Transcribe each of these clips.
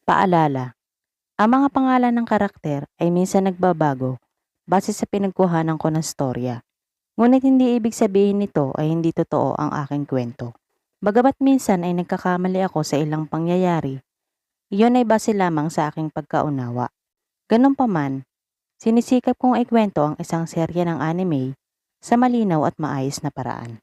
Paalala, ang mga pangalan ng karakter ay minsan nagbabago base sa pinagkuhanan ko ng storya. Ngunit hindi ibig sabihin nito ay hindi totoo ang aking kwento. Bagamat minsan ay nagkakamali ako sa ilang pangyayari, iyon ay base lamang sa aking pagkaunawa. Ganun pa man, sinisikap kong ikwento ang isang serya ng anime sa malinaw at maayos na paraan.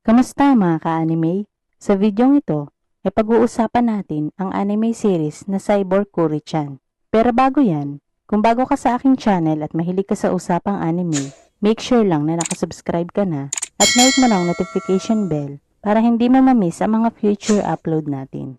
Kamusta mga ka-anime? Sa videong ito, ay pag-uusapan natin ang anime series na Cyborg Kuri-chan. Pero bago yan, kung bago ka sa aking channel at mahilig ka sa usapang anime, make sure lang na nakasubscribe ka na at na-hit mo ng notification bell para hindi mo ma-miss ang mga future upload natin.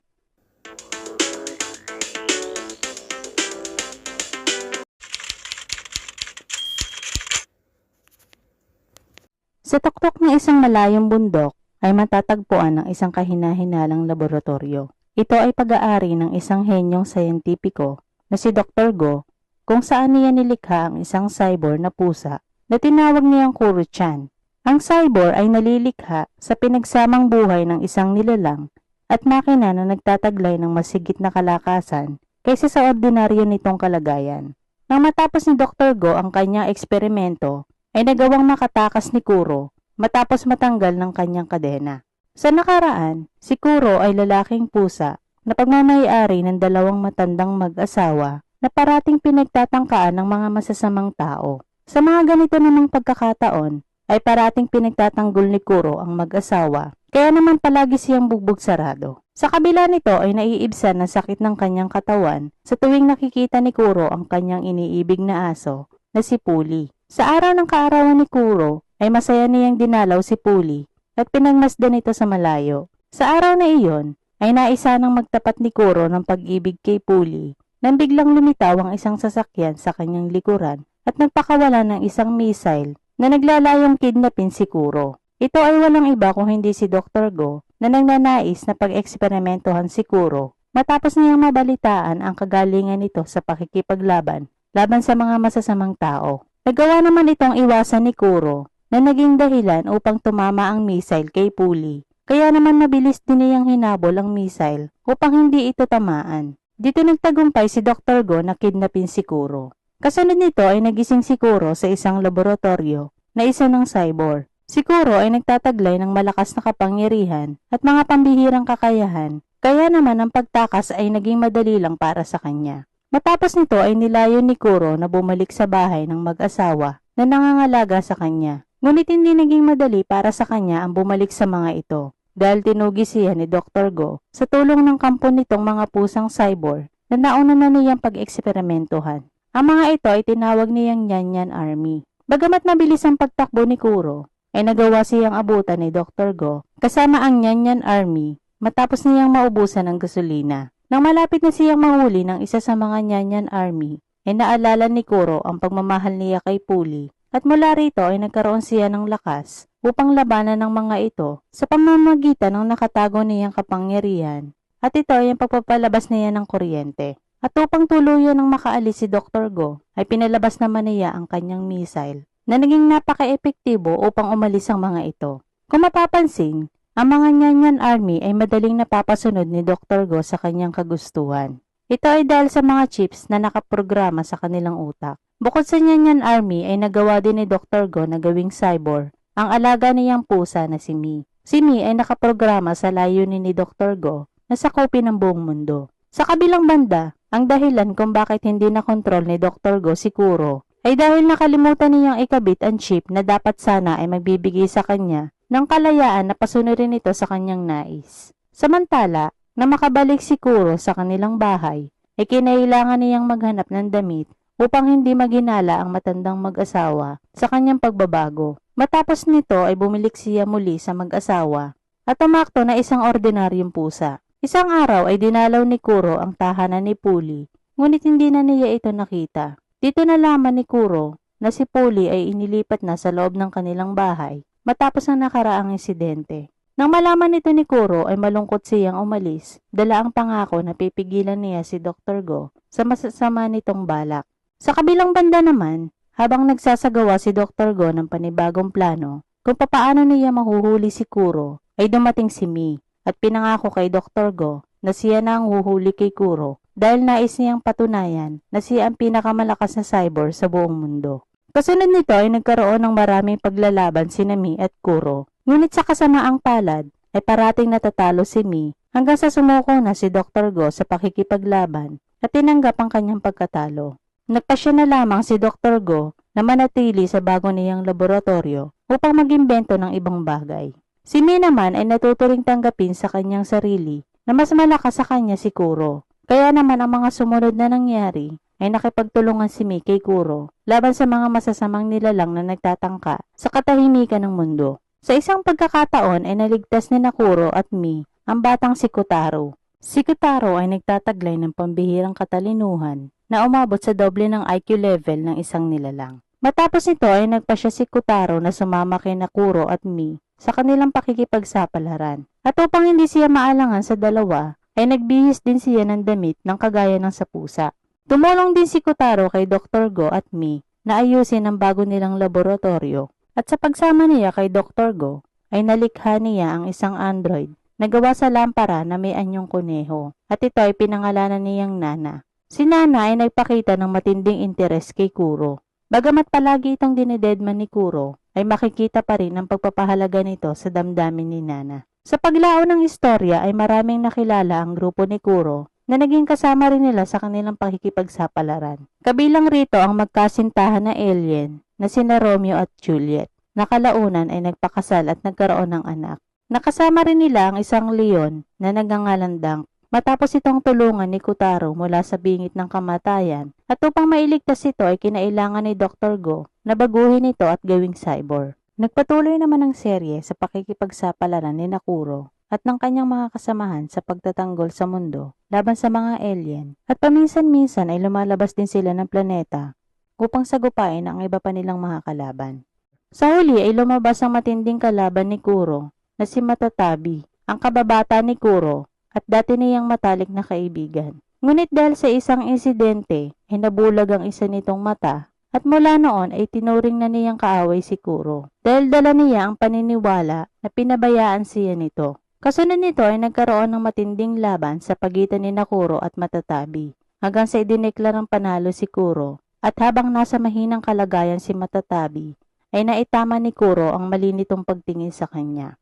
Sa tuktok ng isang malayong bundok ay matatagpuan ng isang kahina-hinalang laboratorio. Ito ay pag-aari ng isang henyong sayentipiko na si Dr. Go, kung saan niya nilikha ang isang cyborg na pusa na tinawag niyang Kuru-chan. Ang cyborg ay nalilikha sa pinagsamang buhay ng isang nilalang at makina na nagtataglay ng masigit na kalakasan kaysa sa ordinaryo nitong kalagayan. Nang matapos ni Dr. Go ang kanyang eksperimento, ay nagawang makatakas ni Kuro matapos matanggal ng kanyang kadena. Sa nakaraan, si Kuro ay lalaking pusa na pagmamayari ng dalawang matandang mag-asawa na parating pinagtatangkaan ng mga masasamang tao. Sa mga ganito namang pagkakataon, ay parating pinagtatanggol ni Kuro ang mag-asawa, kaya naman palagi siyang bugbog sarado. Sa kabila nito ay naiibsan ng sakit ng kanyang katawan sa tuwing nakikita ni Kuro ang kanyang iniibig na aso na si Puli. Sa araw ng kaarawan ni Kuro ay masaya niyang dinalaw si Puli at pinagmasdan ito sa malayo. Sa araw na iyon ay naisa ng magtapat ni Kuro ng pag-ibig kay Puli nang biglang lumitaw ang isang sasakyan sa kanyang likuran at nagpakawala ng isang missile na naglalayong kidnapin si Kuro. Ito ay walang iba kung hindi si Dr. Go na nagnanais na pag-eksperimentohan si Kuro matapos niyang mabalitaan ang kagalingan nito sa pakikipaglaban laban sa mga masasamang tao. Nagawa naman itong iwasan ni Kuro na naging dahilan upang tumama ang missile kay Puli. Kaya naman mabilis din niyang hinabol ang missile upang hindi ito tamaan. Dito nagtagumpay si Dr. Go na kidnapin si Kuro. Kasunod nito ay nagising si Kuro sa isang laboratorio na isa ng cyborg. Si Kuro ay nagtataglay ng malakas na kapangyarihan at mga pambihirang kakayahan, kaya naman ang pagtakas ay naging madali lang para sa kanya. Matapos nito ay nilayon ni Kuro na bumalik sa bahay ng mag-asawa na nangangalaga sa kanya. Ngunit hindi naging madali para sa kanya ang bumalik sa mga ito dahil tinugi siya ni Dr. Go sa tulong ng kampo nitong mga pusang cyborg na nauna na niyang pag-eksperimentohan. Ang mga ito ay tinawag niyang Nyan-Nyan Army. Bagamat mabilis ang pagtakbo ni Kuro, ay nagawa siyang abutan ni Dr. Go kasama ang Nyan-Nyan Army matapos niyang maubusan ng gasolina. Nang malapit na siyang mahuli ng isa sa mga Nyan-Nyan Army, ay naalala ni Kuro ang pagmamahal niya kay Puli at mula rito ay nagkaroon siya ng lakas upang labanan ng mga ito sa pamamagitan ng nakatago niyang kapangyarihan at ito ay ang pagpapalabas niya ng kuryente. At upang tuluyan ng makaalis si Dr. Go ay pinalabas naman niya ang kanyang missile na naging napaka-epektibo upang umalis ang mga ito. Kung mapapansin, ang mga Nyan-Nyan Army ay madaling napapasunod ni Dr. Go sa kanyang kagustuhan. Ito ay dahil sa mga chips na nakaprograma sa kanilang utak. Bukod sa Nyan-Nyan Army ay nagawa din ni Dr. Go na gawing cyborg ang alaga niyang pusa na si Mi. Si Mi ay nakaprograma sa layunin ni Dr. Go na sakupin ang buong mundo. Sa kabilang banda, ang dahilan kung bakit hindi nakontrol ni Dr. Go si Kuro ay dahil nakalimutan niyang ikabit ang chip na dapat sana ay magbibigay sa kanya ng kalayaan na pasunurin ito sa kanyang nais. Samantala, na makabalik si Kuro sa kanilang bahay, ay kinailangan niyang maghanap ng damit upang hindi maginala ang matandang mag-asawa sa kanyang pagbabago. Matapos nito ay bumilik siya muli sa mag-asawa at umakto na isang ordinaryong pusa. Isang araw ay dinalaw ni Kuro ang tahanan ni Puli, ngunit hindi na niya ito nakita. Dito nalaman ni Kuro na si Puli ay inilipat na sa loob ng kanilang bahay matapos ang nakaraang insidente. Nang malaman nito ni Kuro ay malungkot siyang umalis, dala ang pangako na pipigilan niya si Dr. Go sa masasama nitong balak. Sa kabilang banda naman, habang nagsasagawa si Dr. Go ng panibagong plano kung papaano niya mahuhuli si Kuro, ay dumating si Mi at pinangako kay Dr. Go na siya na ang huhuli kay Kuro dahil nais niyang patunayan na siya ang pinakamalakas na cyborg sa buong mundo. Kasunod nito ay nagkaroon ng maraming paglalaban sina Mi at Kuro. Ngunit sa kasamaang palad ay parating natatalo si Mi hanggang sa sumuko na si Dr. Go sa pakikipaglaban at tinanggap ang kanyang pagkatalo. Nagpasya na lamang si Dr. Go na manatili sa bago niyang laboratorio upang mag-imbento ng ibang bagay. Si Mi naman ay natuturing tanggapin sa kanyang sarili na mas malakas sa kanya si Kuro. Kaya naman ang mga sumunod na nangyari ay nakipagtulungan si Mi kay Kuro laban sa mga masasamang nilalang na nagtatangka sa katahimikan ng mundo. Sa isang pagkakataon ay naligtas ni Kuro at Mi ang batang si Kotaro. Si Kotaro ay nagtataglay ng pambihirang katalinuhan na umabot sa doble ng IQ level ng isang nilalang. Matapos nito ay nagpasya si Kotaro na sumama kay Kuro at Mi sa kanilang pakikipagsapalaran. At upang hindi siya maalangan sa dalawa, ay nagbihis din siya ng damit ng kagaya ng sa pusa. Tumulong din si Kotaro kay Dr. Go at Mi na ayusin ang bago nilang laboratorio. At sa pagsama niya kay Dr. Go, ay nalikha niya ang isang android na gawa sa lampara na may anyong kuneho. At ito ay pinangalanan niyang Nana. Si Nana ay nagpakita ng matinding interes kay Kuro. Bagamat palagi itong dinededman ni Kuro, ay makikita pa rin ang pagpapahalaga nito sa damdamin ni Nana. Sa paglao ng istorya ay maraming nakilala ang grupo ni Kuro na naging kasama rin nila sa kanilang pakikipagsapalaran. Kabilang rito ang magkasintahan na alien na sina Romeo at Juliet. Nakalaunan ay nagpakasal at nagkaroon ng anak. Nakasama rin nila ang isang leon na nagngangalang Dunk matapos itong tulungan ni Kotaro mula sa bingit ng kamatayan at upang mailigtas ito ay kinailangan ni Dr. Go na baguhin ito at gawing cyborg. Nagpatuloy naman ang serye sa pakikipagsapalaran ni Kuro at ng kanyang mga kasamahan sa pagtatanggol sa mundo laban sa mga alien at paminsan-minsan ay lumalabas din sila ng planeta upang sagupain ang iba pa nilang mga kalaban. Sa huli ay lumabas ang matinding kalaban ni Kuro na si Matatabi, ang kababata ni Kuro at dati niyang matalik na kaibigan. Ngunit dahil sa isang insidente ay nabulag ang isa nitong mata at mula noon ay tinuring na niyang kaaway si Kuro dahil dala niya ang paniniwala na pinabayaan siya nito. Kasunod nito ay nagkaroon ng matinding laban sa pagitan ni Kuro at Matatabi hanggang sa idineklarang panalo si Kuro at habang nasa mahinang kalagayan si Matatabi ay naitama ni Kuro ang mali nitong pagtingin sa kanya.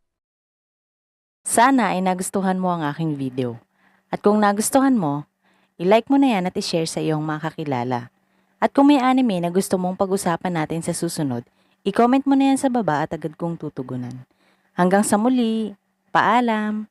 Sana ay nagustuhan mo ang aking video. At kung nagustuhan mo, i-like mo na yan at i-share sa iyong mga kakilala. At kung may anime na gusto mong pag-usapan natin sa susunod, i-comment mo na yan sa baba at agad kong tutugunan. Hanggang sa muli, paalam!